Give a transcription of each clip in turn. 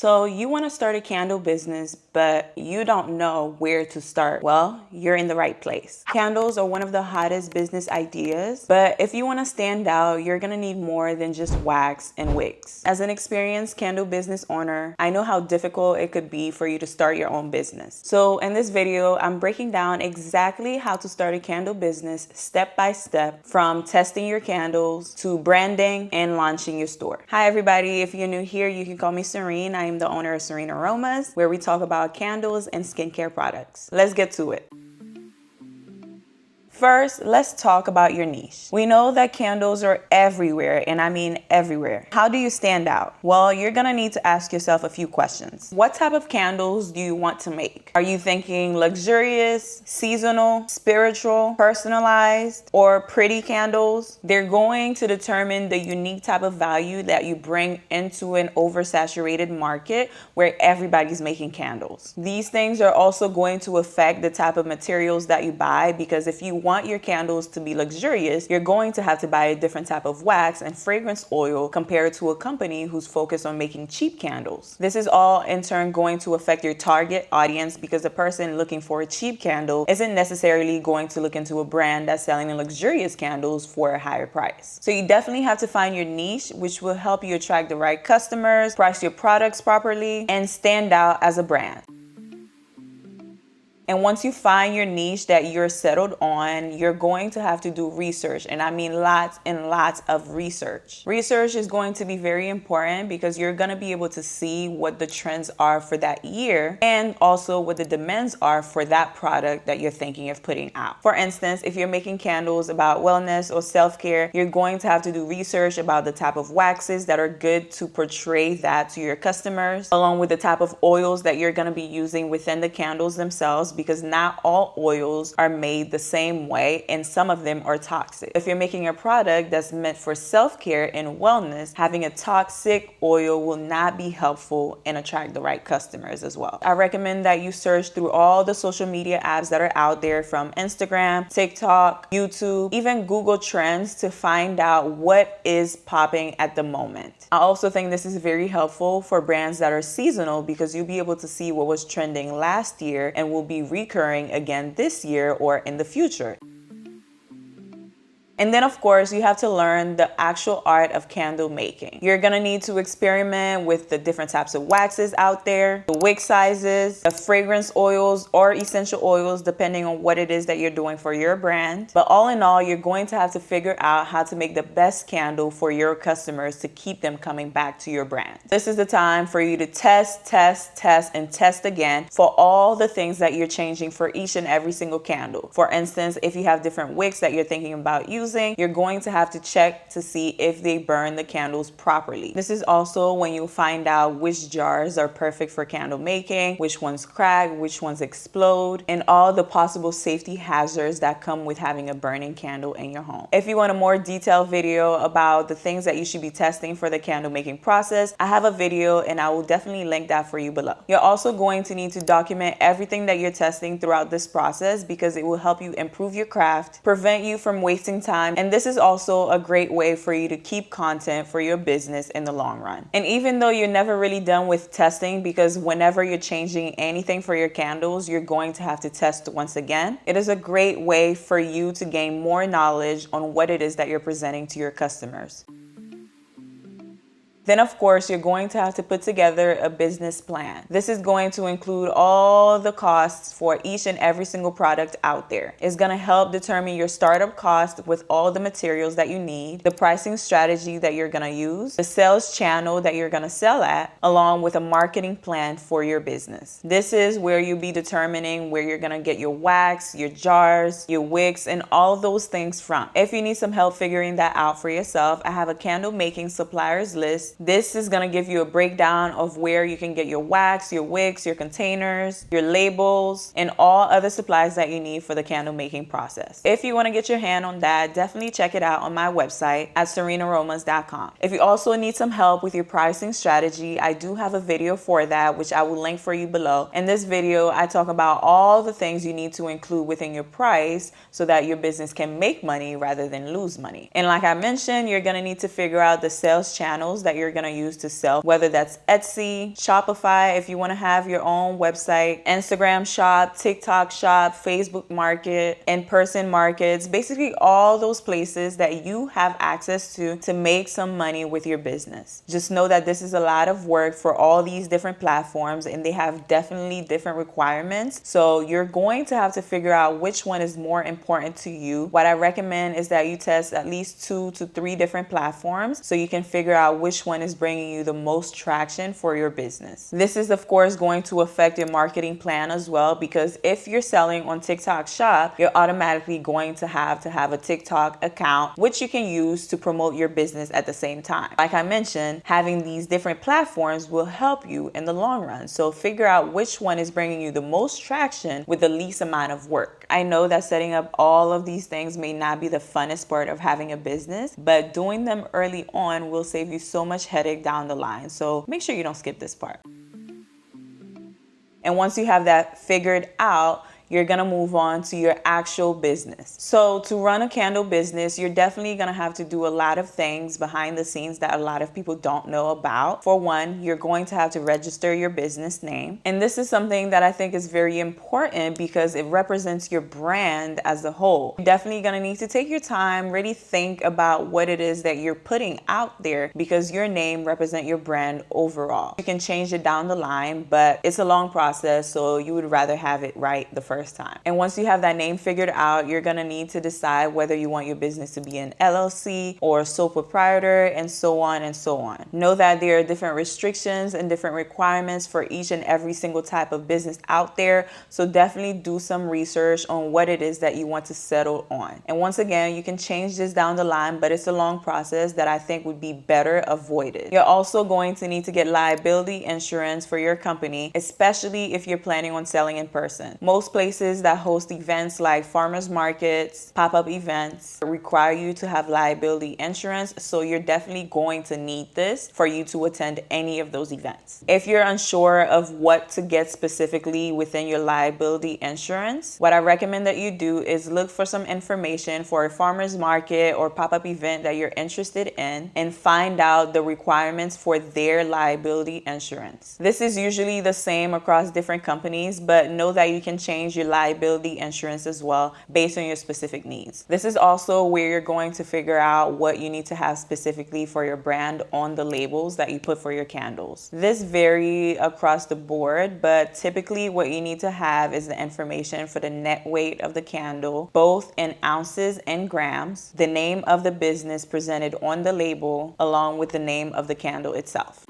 So you want to start a candle business, but you don't know where to start. Well, you're in the right place. Candles are one of the hottest business ideas, but if you want to stand out, you're going to need more than just wax and wicks. As an experienced candle business owner, I know how difficult it could be for you to start your own business. So in this video, I'm breaking down exactly how to start a candle business step by step, from testing your candles to branding and launching your store. Hi everybody, if you're new here, you can call me Serene. I am the owner of Serene Aromas, where we talk about candles and skincare products. Let's get to it. First, let's talk about your niche. We know that candles are everywhere, and I mean everywhere. How do you stand out? Well, you're gonna need to ask yourself a few questions. What type of candles do you want to make? Are you thinking luxurious, seasonal, spiritual, personalized, or pretty candles? They're going to determine the unique type of value that you bring into an oversaturated market where everybody's making candles. These things are also going to affect the type of materials that you buy, because if you want your candles to be luxurious, you're going to have to buy a different type of wax and fragrance oil compared to a company who's focused on making cheap candles. This is all in turn going to affect your target audience, because the person looking for a cheap candle isn't necessarily going to look into a brand that's selling luxurious candles for a higher price. So you definitely have to find your niche, which will help you attract the right customers, price your products properly, and stand out as a brand. And once you find your niche that you're settled on, you're going to have to do research. And I mean lots and lots of research. Research is going to be very important, because you're going to be able to see what the trends are for that year, and also what the demands are for that product that you're thinking of putting out. For instance, if you're making candles about wellness or self-care, you're going to have to do research about the type of waxes that are good to portray that to your customers, along with the type of oils that you're going to be using within the candles themselves, because not all oils are made the same way, and some of them are toxic. If you're making a product that's meant for self-care and wellness, having a toxic oil will not be helpful and attract the right customers as well. I recommend that you search through all the social media apps that are out there, from Instagram, TikTok, YouTube, even Google Trends, to find out what is popping at the moment. I also think this is very helpful for brands that are seasonal, because you'll be able to see what was trending last year and will be recurring again this year or in the future. And then, of course, you have to learn the actual art of candle making. You're gonna need to experiment with the different types of waxes out there, the wick sizes, the fragrance oils or essential oils, depending on what it is that you're doing for your brand. But all in all, you're going to have to figure out how to make the best candle for your customers to keep them coming back to your brand. This is the time for you to test, and test again for all the things that you're changing for each and every single candle. For instance, if you have different wicks that you're thinking about using, you're going to have to check to see if they burn the candles properly. This is also when you'll find out which jars are perfect for candle making, which ones crack, which ones explode, and all the possible safety hazards that come with having a burning candle in your home. If you want a more detailed video about the things that you should be testing for the candle making process, I have a video and I will definitely link that for you below. You're also going to need to document everything that you're testing throughout this process, because it will help you improve your craft, prevent you from wasting time, and this is also a great way for you to keep content for your business in the long run. And even though you're never really done with testing, because whenever you're changing anything for your candles, you're going to have to test once again, it is a great way for you to gain more knowledge on what it is that you're presenting to your customers. Then, of course, you're going to have to put together a business plan. This is going to include all the costs for each and every single product out there. It's going to help determine your startup cost with all the materials that you need, the pricing strategy that you're going to use, the sales channel that you're going to sell at, along with a marketing plan for your business. This is where you'll be determining where you're going to get your wax, your jars, your wicks, and all those things from. If you need some help figuring that out for yourself, I have a candle making suppliers list. This is going to give you a breakdown of where you can get your wax, your wicks, your containers, your labels, and all other supplies that you need for the candle making process. If you want to get your hand on that, definitely check it out on my website at serenearomas.com. If you also need some help with your pricing strategy, I do have a video for that, which I will link for you below. In this video, I talk about all the things you need to include within your price so that your business can make money rather than lose money. And like I mentioned, you're going to need to figure out the sales channels that you're you're going to use to sell, whether that's Etsy, Shopify, if you want to have your own website, Instagram shop, TikTok shop, Facebook market, in-person markets, basically all those places that you have access to make some money with your business. Just know that this is a lot of work for all these different platforms, and they have definitely different requirements. So you're going to have to figure out which one is more important to you. What I recommend is that you test at least 2 to 3 different platforms so you can figure out which one is bringing you the most traction for your business. This is of course going to affect your marketing plan as well, because if you're selling on TikTok Shop, you're automatically going to have a TikTok account, which you can use to promote your business at the same time. Like I mentioned, having these different platforms will help you in the long run. So figure out which one is bringing you the most traction with the least amount of work. I know that setting up all of these things may not be the funnest part of having a business, but doing them early on will save you so much headache down the line. So make sure you don't skip this part. And once you have that figured out, you're gonna move on to your actual business. So to run a candle business, you're definitely gonna have to do a lot of things behind the scenes that a lot of people don't know about. For one, you're going to have to register your business name. And this is something that I think is very important because it represents your brand as a whole. You're definitely gonna need to take your time, really think about what it is that you're putting out there, because your name represents your brand overall. You can change it down the line, but it's a long process, so you would rather have it right the first time. And once you have that name figured out, you're gonna need to decide whether you want your business to be an LLC or a sole proprietor, and so on and so on. Know that there are different restrictions and different requirements for each and every single type of business out there. So definitely do some research on what it is that you want to settle on. And once again, you can change this down the line, but it's a long process that I think would be better avoided. You're also going to need to get liability insurance for your company, especially if you're planning on selling in person. Most places that host events like farmers markets, pop-up events require you to have liability insurance, so you're definitely going to need this for you to attend any of those events. If you're unsure of what to get specifically within your liability insurance, what I recommend that you do is look for some information for a farmers market or pop-up event that you're interested in and find out the requirements for their liability insurance. This is usually the same across different companies, but know that you can change your liability insurance as well based on your specific needs. This is also where you're going to figure out what you need to have specifically for your brand on the labels that you put for your candles. This varies across the board, but typically what you need to have is the information for the net weight of the candle, both in ounces and grams, the name of the business presented on the label, along with the name of the candle itself.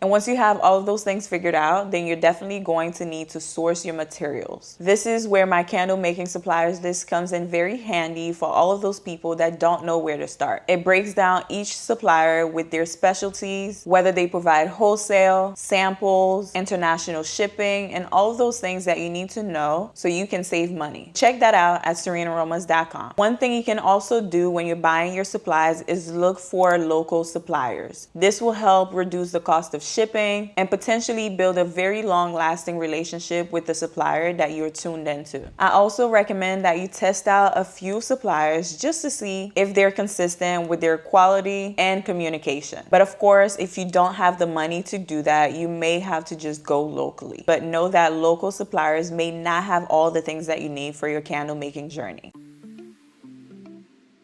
And once you have all of those things figured out, then you're definitely going to need to source your materials. This is where my candle making suppliers list comes in very handy for all of those people that don't know where to start. It breaks down each supplier with their specialties, whether they provide wholesale, samples, international shipping, and all of those things that you need to know so you can save money. Check that out at serenearomas.com. One thing you can also do when you're buying your supplies is look for local suppliers. This will help reduce the cost of shipping and potentially build a very long-lasting relationship with the supplier that you're tuned into. I also recommend that you test out a few suppliers just to see if they're consistent with their quality and communication. But of course, if you don't have the money to do that, you may have to just go locally. But know that local suppliers may not have all the things that you need for your candle making journey.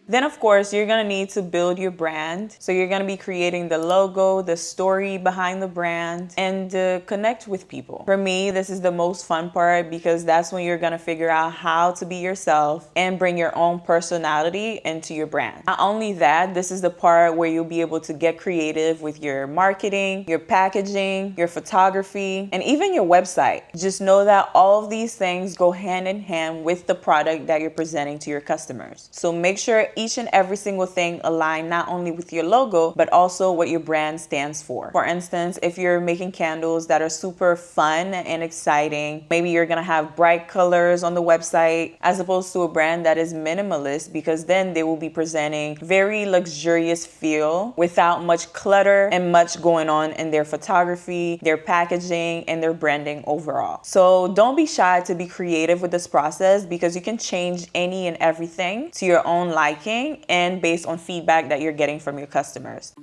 Then of course, you're gonna need to build your brand. So you're gonna be creating the logo, the story behind the brand, and connect with people. For me, this is the most fun part because that's when you're gonna figure out how to be yourself and bring your own personality into your brand. Not only that, this is the part where you'll be able to get creative with your marketing, your packaging, your photography, and even your website. Just know that all of these things go hand in hand with the product that you're presenting to your customers. So make sure each and every single thing align not only with your logo, but also what your brand stands for. For instance, if you're making candles that are super fun and exciting, maybe you're gonna have bright colors on the website as opposed to a brand that is minimalist, because then they will be presenting very luxurious feel without much clutter and much going on in their photography, their packaging, and their branding overall. So don't be shy to be creative with this process, because you can change any and everything to your own liking and based on feedback that you're getting from your customers.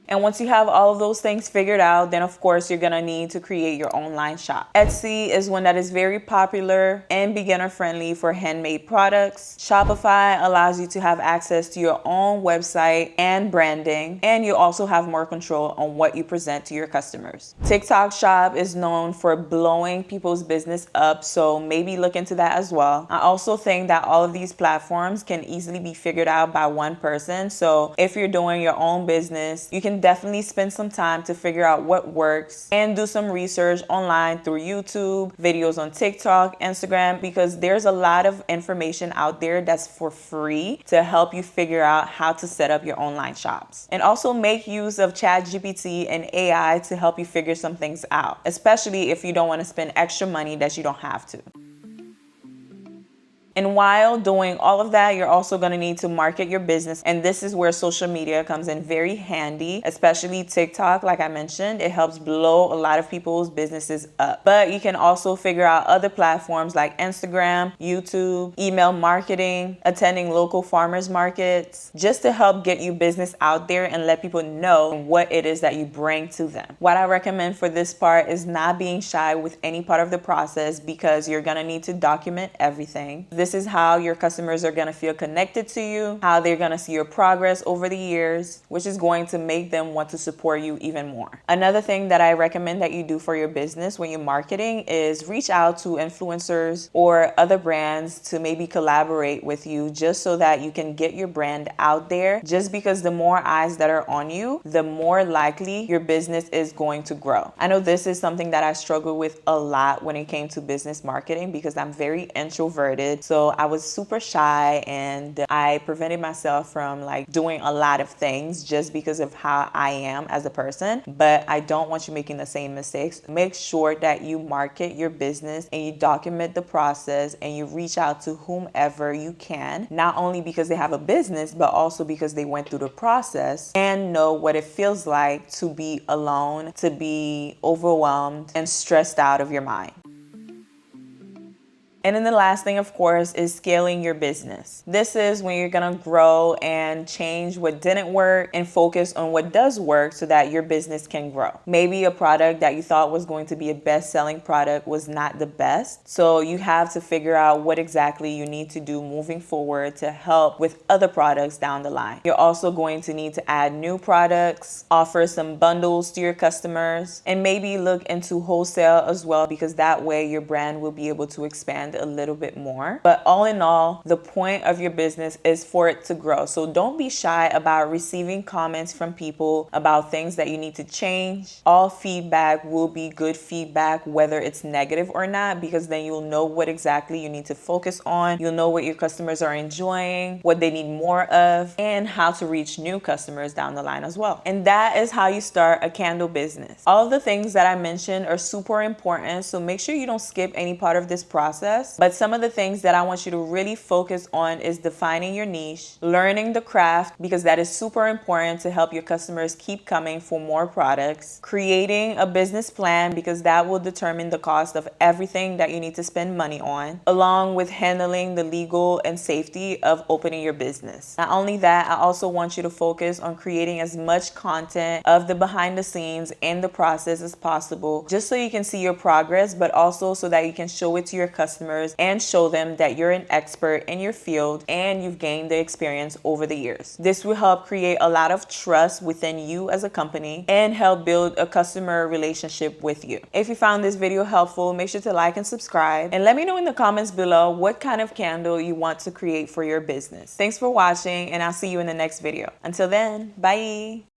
And once you have all of those things figured out, then of course you're gonna need to create your online shop. Etsy is one that is very popular and beginner friendly for handmade products. Shopify allows you to have access to your own website and branding, and you also have more control on what you present to your customers. TikTok Shop is known for blowing people's business up, so maybe look into that as well. I also think that all of these platforms can easily be figured out by one person, so if you're doing your own business, you can definitely spend some time to figure out what works and do some research online through YouTube, videos on TikTok, Instagram, because there's a lot of information out there that's for free to help you figure out how to set up your online shops. And also make use of ChatGPT and AI to help you figure some things out, especially if you don't want to spend extra money that you don't have to. And while doing all of that, you're also going to need to market your business. And this is where social media comes in very handy, especially TikTok. Like I mentioned, it helps blow a lot of people's businesses up. But you can also figure out other platforms like Instagram, YouTube, email marketing, attending local farmers markets, just to help get your business out there and let people know what it is that you bring to them. What I recommend for this part is not being shy with any part of the process, because you're going to need to document everything. This is how your customers are going to feel connected to you, how they're going to see your progress over the years, which is going to make them want to support you even more. Another thing that I recommend that you do for your business when you're marketing is reach out to influencers or other brands to maybe collaborate with you, just so that you can get your brand out there. Just because the more eyes that are on you, the more likely your business is going to grow. I know this is something that I struggled with a lot when it came to business marketing, because I'm very introverted. So I was super shy, and I prevented myself from like doing a lot of things just because of how I am as a person. But I don't want you making the same mistakes. Make sure that you market your business and you document the process and you reach out to whomever you can, not only because they have a business, but also because they went through the process and know what it feels like to be alone, to be overwhelmed and stressed out of your mind. And then the last thing, of course, is scaling your business. This is when you're gonna grow and change what didn't work and focus on what does work so that your business can grow. Maybe a product that you thought was going to be a best-selling product was not the best. So you have to figure out what exactly you need to do moving forward to help with other products down the line. You're also going to need to add new products, offer some bundles to your customers, and maybe look into wholesale as well, because that way your brand will be able to expand a little bit more. But all in all, the point of your business is for it to grow. So don't be shy about receiving comments from people about things that you need to change. All feedback will be good feedback, whether it's negative or not, because then you'll know what exactly you need to focus on. You'll know what your customers are enjoying, what they need more of, and how to reach new customers down the line as well. And that is how you start a candle business. All of the things that I mentioned are super important, so make sure you don't skip any part of this process. But some of the things that I want you to really focus on is defining your niche, learning the craft, because that is super important to help your customers keep coming for more products, creating a business plan, because that will determine the cost of everything that you need to spend money on, along with handling the legal and safety of opening your business. Not only that, I also want you to focus on creating as much content of the behind the scenes and the process as possible, just so you can see your progress, but also so that you can show it to your customers and show them that you're an expert in your field and you've gained the experience over the years. This will help create a lot of trust within you as a company and help build a customer relationship with you. If you found this video helpful, make sure to like and subscribe, and let me know in the comments below what kind of candle you want to create for your business. Thanks for watching, and I'll see you in the next video. Until then, bye.